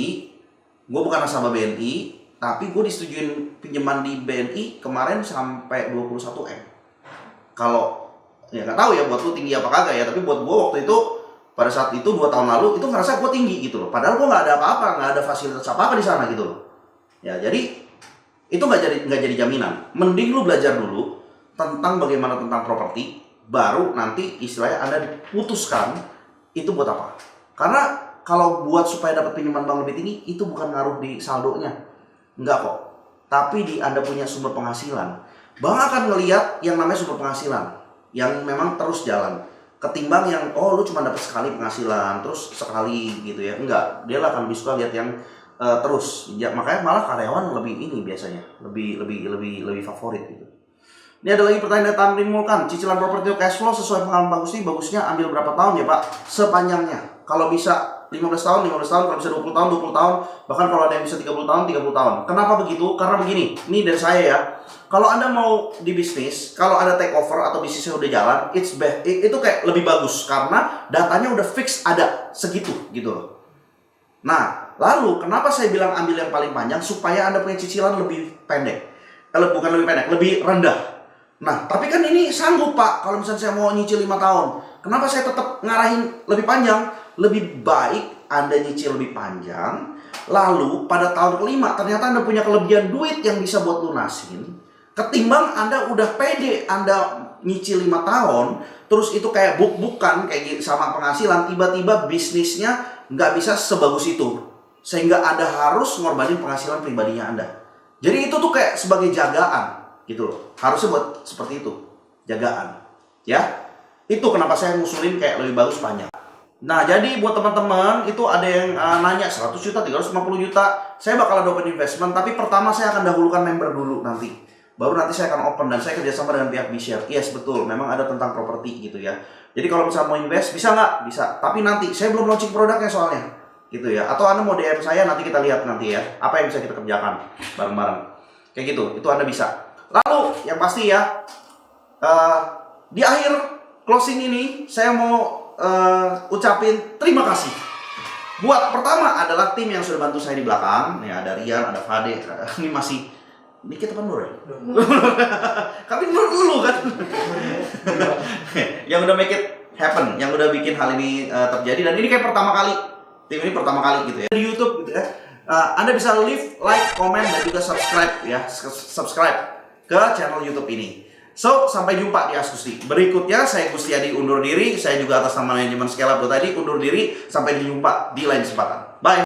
Gua bukan nasabah BNI, tapi gue disetujuin pinjaman di BNI kemarin sampai 21 M. Kalau ya nggak tahu ya buat lu tinggi apa kagak ya, tapi buat gua waktu itu pada saat itu 2 tahun lalu itu ngerasa gue tinggi gitu loh. Padahal gue nggak ada apa-apa, nggak ada fasilitas apa-apa di sana gitu loh. Ya jadi itu nggak jadi jaminan. Mending lu belajar dulu tentang bagaimana tentang properti, baru nanti istilahnya Anda putuskan itu buat apa. Karena kalau buat supaya dapat pinjaman bank lebih tinggi, itu bukan ngaruh di saldonya, enggak kok. Tapi di Anda punya sumber penghasilan. Bank akan ngelihat yang namanya sumber penghasilan yang memang terus jalan. Ketimbang yang lu cuma dapat sekali penghasilan terus sekali gitu ya. Enggak, dia akan lebih suka lihat yang terus. Ya, makanya malah karyawan lebih ini biasanya, lebih favorit gitu. Ini ada lagi pertanyaan dari Tamrin Mulkan. Cicilan properti cash flow sesuai pengalaman Pak Gusti, bagusnya ambil berapa tahun ya Pak? Sepanjangnya. Kalau bisa 15 tahun, kalau bisa 20 tahun, 20 tahun, bahkan kalau ada yang bisa 30 tahun, 30 tahun. Kenapa begitu? Karena begini, ini dari saya ya. Kalau Anda mau di bisnis, kalau ada take over atau bisnisnya udah jalan, itu kayak lebih bagus karena datanya udah fix ada segitu gitu loh. Nah, lalu kenapa saya bilang ambil yang paling panjang? Supaya Anda punya cicilan lebih pendek. Bukan lebih pendek, lebih rendah. Nah, tapi kan ini sanggup Pak, kalau misalnya saya mau nyicil 5 tahun. Kenapa saya tetap ngarahin lebih panjang? Lebih baik Anda nyicil lebih panjang, lalu pada tahun kelima ternyata Anda punya kelebihan duit yang bisa buat lunasin, ketimbang Anda udah pede, Anda nyicil 5 tahun, terus itu kayak buk-bukan, kayak gitu, sama penghasilan, tiba-tiba bisnisnya nggak bisa sebagus itu. Sehingga Anda harus ngorbanin penghasilan pribadinya Anda. Jadi itu tuh kayak sebagai jagaan gitu loh. Harusnya buat seperti itu, jagaan. Ya, itu kenapa saya ngusulin kayak lebih bagus panjang. Nah, jadi buat teman-teman itu ada yang nanya 100 juta, 350 juta. Saya bakal ada open investment, tapi pertama saya akan dahulukan member dulu nanti. Baru nanti saya akan open dan saya kerjasama dengan pihak B-Share. Yes, betul. Memang ada tentang properti gitu ya. Jadi kalau misalnya mau invest, bisa nggak? Bisa. Tapi nanti, saya belum launching produknya soalnya. Gitu ya. Atau Anda mau DM saya, nanti kita lihat nanti ya. Apa yang bisa kita kerjakan bareng-bareng. Kayak gitu. Itu Anda bisa. Lalu, yang pasti ya, di akhir closing ini, saya mau ucapin terima kasih. Buat pertama adalah tim yang sudah bantu saya di belakang. Nih ada Rian, ada Fade. Ini masih dikit apa Nur ya? Kami Nur dulu kan. Yang udah make it happen, yang udah bikin hal ini terjadi. Dan ini kayak pertama kali. Tim ini pertama kali gitu ya. Di YouTube gitu ya. Anda bisa leave, like, comment, dan juga subscribe ya. Subscribe ke channel YouTube ini. So, sampai jumpa di Ask Gusti. Berikutnya, saya Gusti Adi undur diri. Saya juga atas nama manajemen Scale Up tadi undur diri. Sampai jumpa di lain kesempatan. Bye!